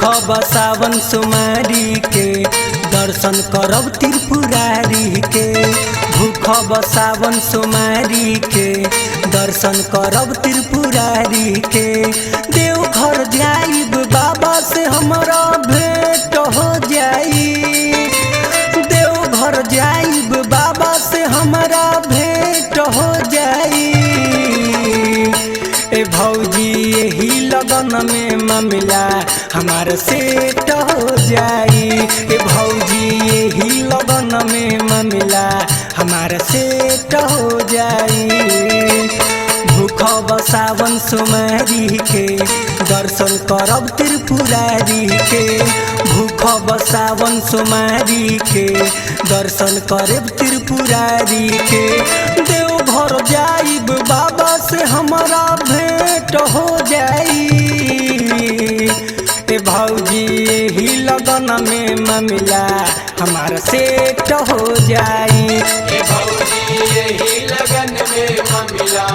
भूखब सावन सोमारी के दर्शन करब त्रिपुरारी के। भूखब सावन सोमारी के दर्शन करब त्रिपुरारी के। देवघर जाइब बाबा से हमारा भेंट हो जाई। देवघर जाइब बाबा से हमारा भेंट हो जाई। ए भौजी यही लगन में मामला हमार सेट हो जाई। ए भौजी यही लगन में मामला हमार सेट हो जाई। भूखब सावन सोमारी के दर्शन करब त्रिपुरारी के। भूखब सावन सोमारी के दर्शन करब त्रिपुरारी के। देवघर जाइब बाबा से हमारा भेंट हो जाई। ए भौजी यही लगन में मामला हमार सेट हो जाई। ए भौजी यही लगन में मामला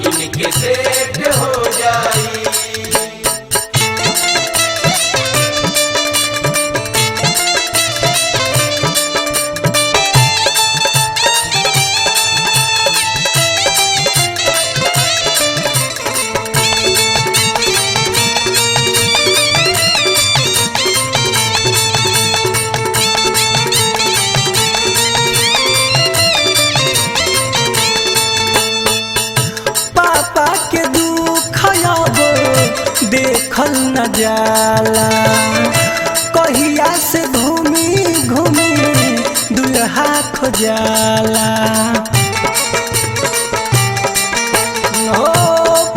इनके सेट हो जाई। पापा के दुख अब देखल न जाला। कहिया से घूमी घूमी दुल्हा खोजाला। ओ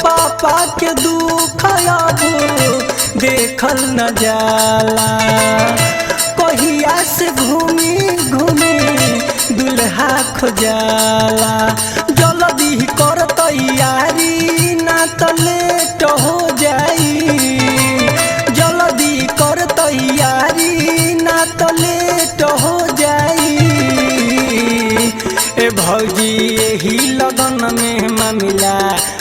पापा के दुख अब देखल न जाला। कहिया से घूमी घूमी दुल्हा खोजाला। जल्दी कर तैयारी ना तो लेट हो जाई। जल्दी कर तैयारी ना तो लेट हो जाई। ए भौजी यही लगन में मामला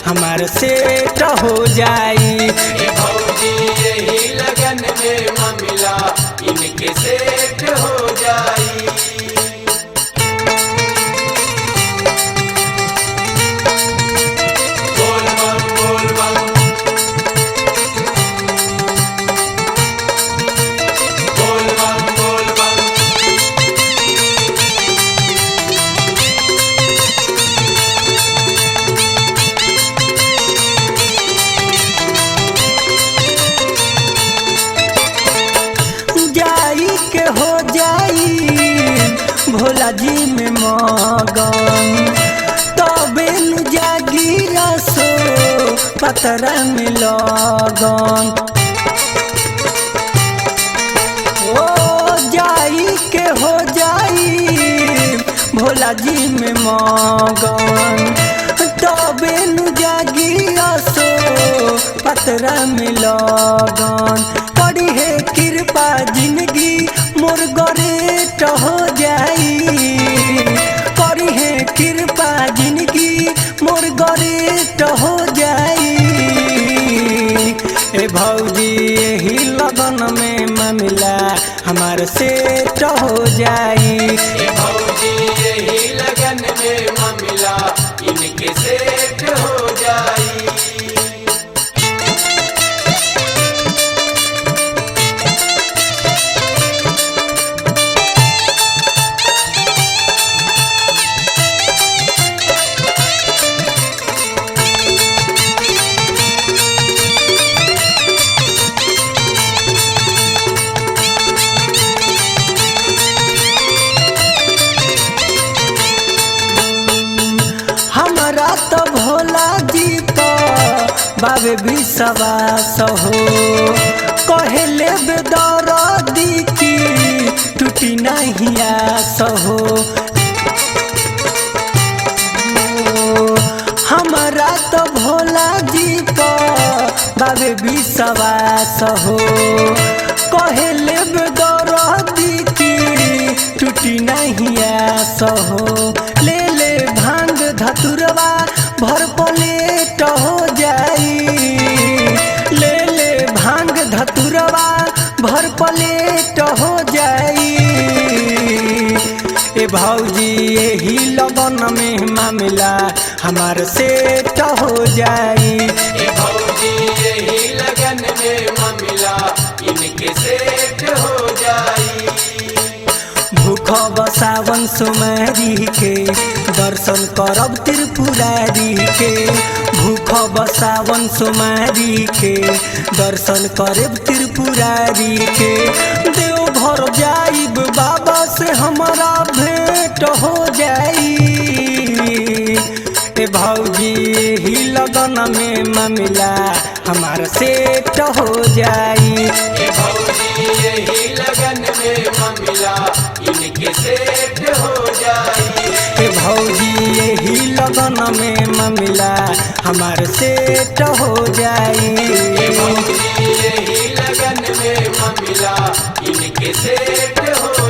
हमार सेट हो जाई। ए भौजी यही लगन में मामला इनके सेट हो जाई। बोल बम बोल बम बोल बम बोल बम। जाई के हो जाई भोला जी में मगन। तबे नु जागी रसो पतरा में लगन। ओ जाई के हो जाई भोला जी में मगन। तबे नु जागी रसो पतरा में लगन। करी है कृपा जिंदगी मोर गरेट हो जाई। करी है कृपा जिंदगी मोर गरेट हो जाई। ए भौजी यही लगन में मामला हमार सेट हो जाई। ए भौजी यही लगन में मामला इनके सेट हो जाई। हमरा तो भोला जी तो बाबे विश्वास हो। कहले बेदर्दी की टूटी नहीं आस हो। हमरा तो भोला जी तो बाबे विश्वास हो। कहले बेदर्दी की टूटी नहीं आस हो। ले ले भांग धतुरवा भर प्लेट हो जाई। ले ले भांग धतुरवा भर भौजी यही लगन में मामला हमार सेट हो जाई। ए भौजी यही लगन में मामला इनके सेट हो जाई। भूख बसावन सुमारी के दर्शन करब त्रिपुरारी के। भूख बसावन सुमारी के दर्शन करब त्रिपुरारी के। देवघर जाइब बाबा से हमारा भेंट हो जाई। ए भौजी यही लगन में मामला हमार सेट हो जाई। ए भौजी यही लगन में मामला इनके सेट हो जाई। ए भौजी यही लगन में मामला हमार सेट हो जाई। ए भौजी यही लगन में मामला इनके सेट हो